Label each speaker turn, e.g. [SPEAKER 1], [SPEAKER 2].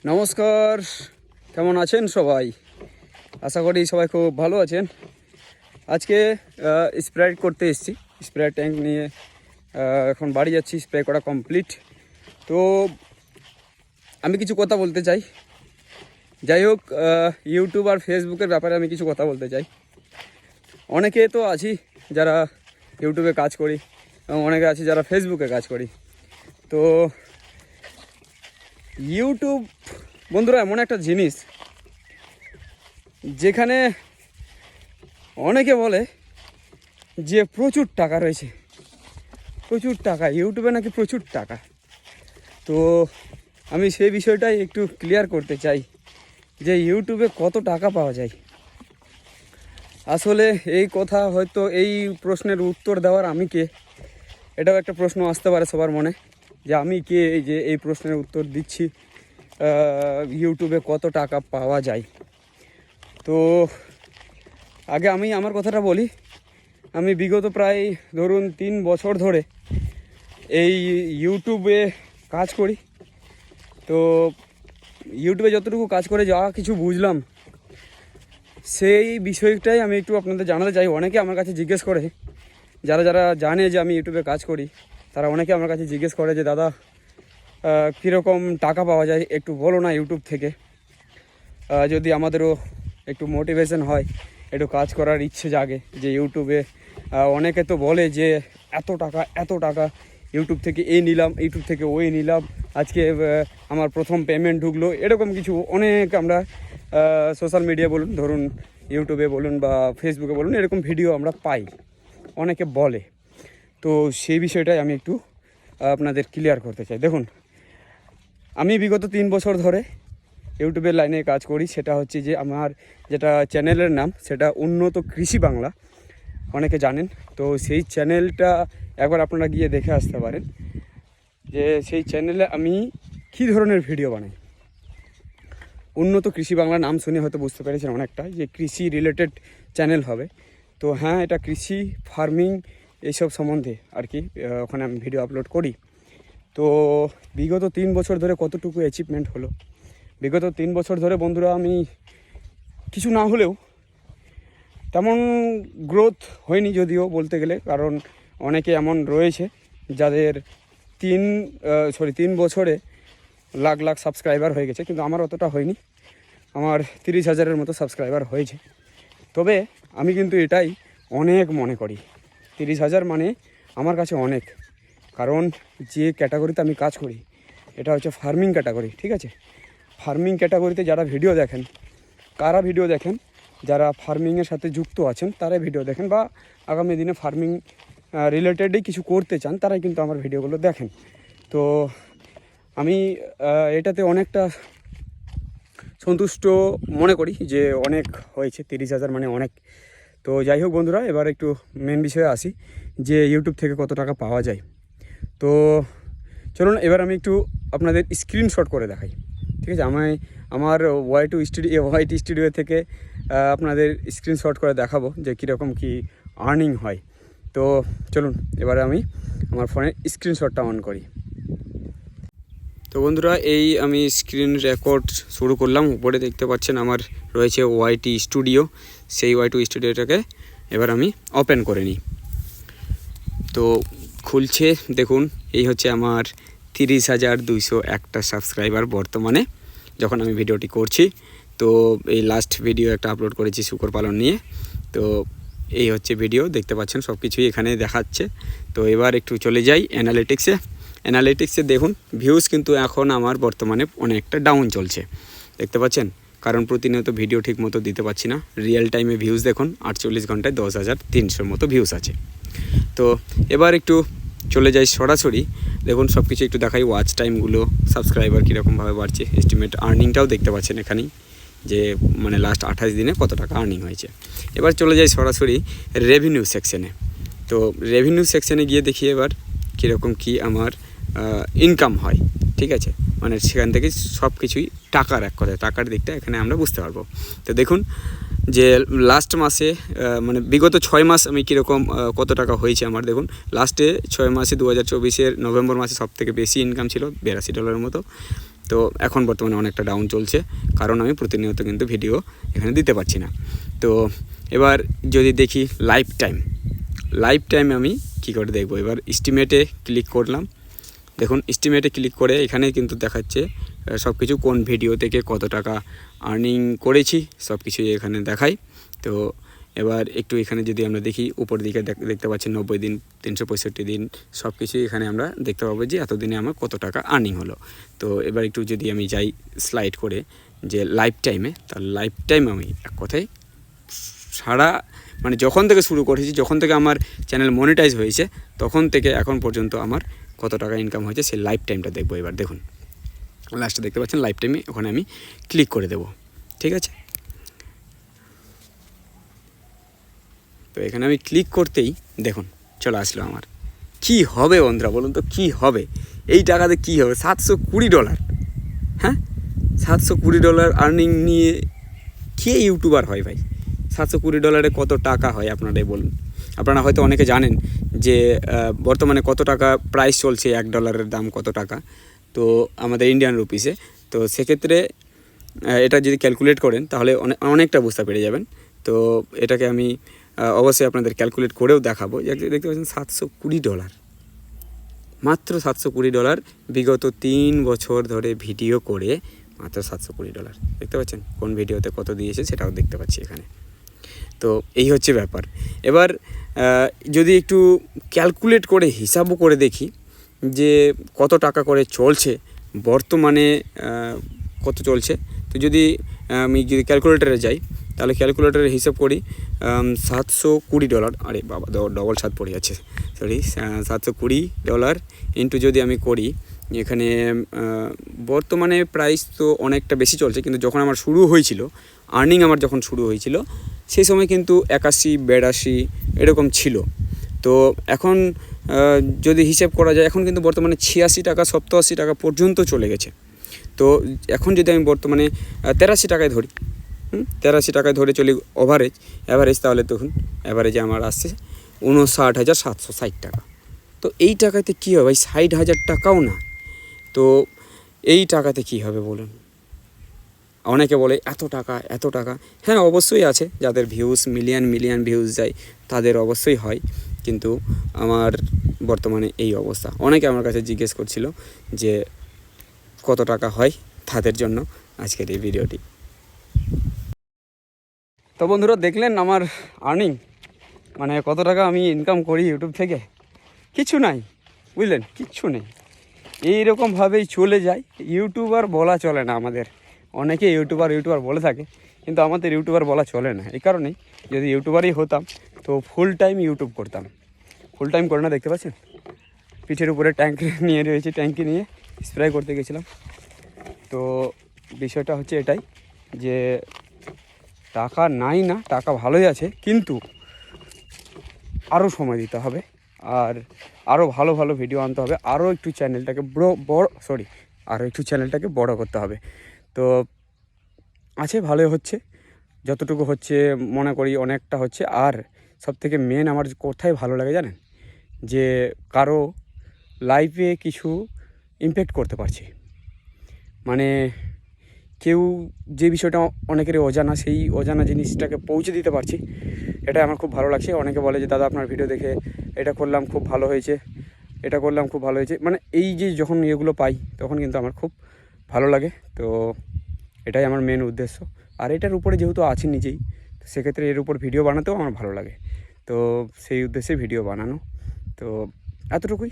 [SPEAKER 1] নমস্কার, কেমন আছেন সবাই? আশা করি সবাই খুব ভালো আছেন। আজকে স্প্রে করতে এসেছি, স্প্রে ট্যাঙ্ক নিয়ে এখন বাড়ি যাচ্ছি। স্প্রে করা কমপ্লিট। তো আমি কিছু কথা বলতে চাই। যাই হোক, ইউটিউব আর ফেসবুকের ব্যাপারে আমি কিছু কথা বলতে চাই। অনেকে তো আছি যারা ইউটিউবে কাজ করি এবং অনেকে আছি যারা ফেসবুকে কাজ করি। তো ইউটিউব বন্ধুরা এমন একটা জিনিস যেখানে অনেকে বলে যে প্রচুর টাকা রয়েছে, প্রচুর টাকা ইউটিউবে, নাকি প্রচুর টাকা। তো আমি সেই বিষয়টাই একটু ক্লিয়ার করতে চাই যে ইউটিউবে কত টাকা পাওয়া যায়। আসলে এই কথা হয়তো এই প্রশ্নের উত্তর দেওয়ার আমি কে, এটাও একটা প্রশ্ন আসতে পারে সবার মনে, যে আমি কে এই যে এই প্রশ্নের উত্তর দিচ্ছি ইউটিউবে কত টাকা পাওয়া যায়। তো আগে আমি আমার কথাটা বলি। আমি বিগত প্রায় ধরুন 3 বছর ধরে এই ইউটিউবে কাজ করি। তো ইউটিউবে যতটুকু কাজ করে যা কিছু বুঝলাম সেই বিষয়টাই আমি একটু আপনাদের জানাতে চাই। অনেকে আমার কাছে জিজ্ঞেস করে, যারা যারা জানে যে আমি ইউটিউবে কাজ করি, তারা অনেকে আমার কাছে জিজ্ঞেস করে যে দাদা কীরকম টাকা পাওয়া যায় একটু বলো না ইউটিউব থেকে, যদি আমাদেরও একটু মোটিভেশন হয়, একটু কাজ করার ইচ্ছে জাগে। যে ইউটিউবে অনেকে তো বলে যে এত টাকা ইউটিউব থেকে এই নিলাম, ইউটিউব থেকে ওই নিলাম, আজকে আমার প্রথম পেমেন্ট ঢুকলো, এরকম কিছু অনেক আমরা সোশ্যাল মিডিয়া বলুন, ধরুন ইউটিউবে বলুন বা ফেসবুকে বলুন, এরকম ভিডিও আমরা পাই, অনেকে বলে। তো সেই বিষয়টাই আমি একটু আপনাদের ক্লিয়ার করতে চাই। দেখুন, আমি বিগত 3 বছর ধরে ইউটিউবের লাইনে কাজ করি। সেটা হচ্ছে যে আমার যেটা চ্যানেলের নাম, সেটা উন্নত কৃষি বাংলা, অনেকে জানেন। তো সেই চ্যানেলটা একবার আপনারা গিয়ে দেখে আসতে পারেন যে সেই চ্যানেলে আমি কী ধরনের ভিডিও বানাই। উন্নত কৃষি বাংলা নাম শুনে হয়তো বুঝতে পেরেছেন অনেকটা যে কৃষি রিলেটেড চ্যানেল হবে। তো হ্যাঁ, এটা কৃষি, ফার্মিং এইসব সম্বন্ধে আর কি ওখানে আমি ভিডিও আপলোড করি। তো বিগত 3 বছর ধরে কতটুকু অ্যাচিভমেন্ট হলো, বিগত 3 বছর ধরে বন্ধুরা আমি কিছু না হলেও তেমন গ্রোথ হয়নি যদিও বলতে গেলে, কারণ অনেকে এমন রয়েছে যাদের 3 বছরে লাখ লাখ সাবস্ক্রাইবার হয়ে গেছে, কিন্তু আমার অতটা হয়নি। আমার 30,000-এর মতো সাবস্ক্রাইবার হয়েছে। তবে আমি কিন্তু এটাই অনেক মনে করি, 30,000 মানে আমার কাছে অনেক। কারণ যে ক্যাটাগরিতে আমি কাজ করি এটা হচ্ছে ফার্মিং ক্যাটাগরি, ঠিক আছে? ফার্মিং ক্যাটাগরিতে যারা ভিডিও দেখেন, কারা ভিডিও দেখেন, যারা ফার্মিংয়ের সাথে যুক্ত আছেন তারাই ভিডিও দেখেন, বা আগামী দিনে ফার্মিং রিলেটেডই কিছু করতে চান তারাই কিন্তু আমার ভিডিওগুলো দেখেন। তো আমি এটাতে অনেকটা সন্তুষ্ট মনে করি যে অনেক হয়েছে, 30,000 মানে অনেক। তো যাই হোক বন্ধুরা, এবার একটু মেন বিষয়ে আসি যে ইউটিউব থেকে কত টাকা পাওয়া যায়। তো চলুন এবার আমি একটু আপনাদের স্ক্রিনশট করে দেখাই, ঠিক আছে? আমার ওয়াইটি স্টুডিও থেকে আপনাদের স্ক্রিনশট করে দেখাবো যে কীরকম কী আর্নিং হয়। তো চলুন এবারে আমি আমার ফোনের স্ক্রিনশটটা অন করি। তো বন্ধুরা, এই আমি স্ক্রিন রেকর্ড শুরু করলাম। উপরে দেখতে পাচ্ছেন আমার রয়েছে ওয়াইটি স্টুডিও। সেই ওয়াইটি স্টুডিওটাকে এবার আমি ওপেন করে নিই। তো খুলছে, দেখুন এই হচ্ছে আমার 30,201টা সাবস্ক্রাইবার বর্তমানে যখন আমি ভিডিওটি করছি। তো এই লাস্ট ভিডিও একটা আপলোড করেছি শূকর পালন নিয়ে। তো এই হচ্ছে ভিডিও, দেখতে পাচ্ছেন সব কিছুই এখানে দেখাচ্ছে। তো এবার একটু চলে যাই অ্যানালিটিক্সে দেখুন ভিউজ কিন্তু এখন আমার বর্তমানে অনেকটা ডাউন চলছে, দেখতে পাচ্ছেন। কারণ প্রতিনিয়ত ভিডিও ঠিক মতো দিতে পারছি না। রিয়েল টাইমে ভিউজ দেখুন 48 ঘন্টায় 10,300 মতো ভিউজ আছে। তো এবার একটু চলে যাই সরাসরি, দেখুন সব কিছু একটু দেখাই, ওয়াচ টাইমগুলো, সাবস্ক্রাইবার কীরকমভাবে বাড়ছে, এস্টিমেট আর্নিংটাও দেখতে পাচ্ছেন এখানেই, যে মানে লাস্ট 28 দিনে কত টাকা আর্নিং হয়েছে। এবার চলে যাই সরাসরি রেভিনিউ সেকশনে। তো রেভিনিউ সেকশনে গিয়ে দেখি এবার কীরকম কী আমার ইনকাম হয়, ঠিক আছে? মানে সেখান থেকে সব কিছুই টাকার, এক কথায় টাকার দিকটা এখানে আমরা বুঝতে পারবো। তো দেখুন যে লাস্ট মাসে মানে বিগত 6 মাস আমি কীরকম কত টাকা হয়েছে আমার। দেখুন লাস্টে 6 মাসে 2024-এর নভেম্বর মাসে সবথেকে বেশি ইনকাম ছিল $82 মতো। তো এখন বর্তমানে অনেকটা ডাউন চলছে, কারণ আমি প্রতিনিয়ত কিন্তু ভিডিও এখানে দিতে পারছি না। তো এবার যদি দেখি লাইফ টাইম আমি কী করে দেখবো, এবার এস্টিমেটে ক্লিক করলাম। দেখুন এস্টিমেটে ক্লিক করে এখানে কিন্তু দেখাচ্ছে সব কিছু, কোন ভিডিও থেকে কত টাকা আর্নিং করেছি সব কিছুই এখানে দেখায়। তো এবার একটু এখানে যদি আমরা দেখি উপর দিকে দেখতে পাচ্ছি 90 দিন, 365 দিন সব কিছুই এখানে আমরা দেখতে পাবো যে এতদিনে আমার কত টাকা আর্নিং হলো। তো এবার একটু যদি আমি যাই স্লাইড করে যে লাইফ টাইমে, তাহলে লাইফ টাইম আমি এক কথায় সারা মানে যখন থেকে শুরু করেছি, যখন থেকে আমার চ্যানেল মনিটাইজ হয়েছে তখন থেকে এখন পর্যন্ত আমার কত টাকা ইনকাম হয়েছে সেই লাইফ টাইমটা দেখবো। এবার দেখুন লাস্টে দেখতে পাচ্ছেন লাইফ টাইমে, ওখানে আমি ক্লিক করে দেব। ঠিক আছে, তো এখানে আমি ক্লিক করতেই দেখুন চলে আসলো আমার। কি হবে বন্ধুরা বলুন তো, কি হবে এই টাকাতে, কি হবে? $720। হ্যাঁ, $720 আর্নিং নিয়ে কে ইউটিউবার হয় ভাই? $720 কত টাকা হয় আপনারাই বলুন। আপনারা হয়তো অনেকে জানেন যে বর্তমানে কত টাকা প্রাইস চলছে, $1 দাম কত টাকা, তো আমাদের ইন্ডিয়ান রুপিসে। তো সেক্ষেত্রে এটা যদি ক্যালকুলেট করেন তাহলে অনেকটা বুঝতে পেরে যাবেন। তো এটাকে আমি অবশ্যই আপনাদের ক্যালকুলেট করেও দেখাবো। দেখতে পাচ্ছেন $720, মাত্র $720, বিগত 3 বছর ধরে ভিডিও করে মাত্র $720 দেখতে পাচ্ছেন। কোন ভিডিওতে কত দিয়েছে সেটাও দেখতে পাচ্ছি এখানে। তো এই হচ্ছে ব্যাপার। এবার যদি একটু ক্যালকুলেট করে হিসাবও করে দেখি যে কত টাকা করে চলছে বর্তমানে, কত চলছে। তো যদি আমি যদি ক্যালকুলেটারে যাই তাহলে ক্যালকুলেটারে হিসাব করি $720, আরে বাবা ডবল 7 পড়ে যাচ্ছে, সরি, $720 ইন্টু যদি আমি করি, এখানে বর্তমানে প্রাইস তো অনেকটা বেশি চলছে, কিন্তু যখন আমার শুরু হয়েছিল আর্নিং, আমার যখন শুরু হয়েছিল সেই সময় কিন্তু 81-82 এরকম ছিল। তো এখন যদি হিসেব করা যায় এখন কিন্তু বর্তমানে 86 টাকা 87 টাকা পর্যন্ত চলে গেছে। তো এখন যদি আমি বর্তমানে 83 টাকায় ধরি, 83 টাকায় ধরে চলি অ্যাভারেজ, তাহলে দেখুন অ্যাভারেজে আমার আসছে 59,760 টাকা। তো এই টাকাতে কী হবে ভাই? 60,000 টাকাও না। তো এই টাকাতে কী হবে বলুন? অনেকে বলে এত টাকা, হ্যাঁ অবশ্যই আছে, যাদের ভিউজ মিলিয়ন ভিউজ যায় তাদের অবশ্যই হয়, কিন্তু আমার বর্তমানে এই অবস্থা। অনেকে আমার কাছে জিজ্ঞেস করছিল যে কত টাকা হয়, তাদের জন্য আজকের এই ভিডিওটি। তো বন্ধুরা দেখলেন আমার আর্নিং, মানে কত টাকা আমি ইনকাম করি ইউটিউব থেকে। কিছু নাই, বুঝলেন, কিচ্ছু নেই, এইরকমভাবেই চলে যায়। ইউটিউবার বলা চলে না আমাদের, অনেকে ইউটিউবার বলে থাকে, কিন্তু আমাদের ইউটিউবার বলা চলে না। এই কারণেই যদি ইউটিউবারই হতাম তো ফুল টাইম ইউটিউব করতাম। ফুল টাইম করে না, দেখতে পাচ্ছেন পিঠের উপরে ট্যাঙ্কি নিয়ে রয়েছে, ট্যাঙ্কি নিয়ে স্প্রে করতে গেছিলাম। তো বিষয়টা হচ্ছে এটাই যে টাকা নাই না, টাকা ভালোই আছে, কিন্তু আরও সময় দিতে হবে, আর আরও ভালো ভিডিও আনতে হবে, আরও একটু চ্যানেলটাকে বড় করতে হবে। তো আছে, ভালোই হচ্ছে, যতটুকু হচ্ছে মনে করি অনেকটা হচ্ছে। আর সবথেকে মেন আমার কোথায় ভালো লাগে জানেন, যে কারো লাইফে কিছু ইমপ্যাক্ট করতে পারছি, মানে কেউ যে বিষয়টা অনেকেরই অজানা, সেই অজানা জিনিসটাকে পৌঁছে দিতে পারছি, এটা আমার খুব ভালো লাগছে। অনেকে বলে যে দাদা আপনার ভিডিও দেখে এটা করলাম খুব ভালো হয়েছে, এটা করলাম খুব ভালো হয়েছে, মানে এই যে যখন এগুলো পাই তখন কিন্তু আমার খুব ভালো লাগে। তো এটাই আমার মেন উদ্দেশ্য। আর এটার উপরে যেহেতু আছি নিজেই, তো সেক্ষেত্রে এর উপর ভিডিও বানাতেও আমার ভালো লাগে, তো সেই উদ্দেশ্যে ভিডিও বানানো। তো এতটুকুই।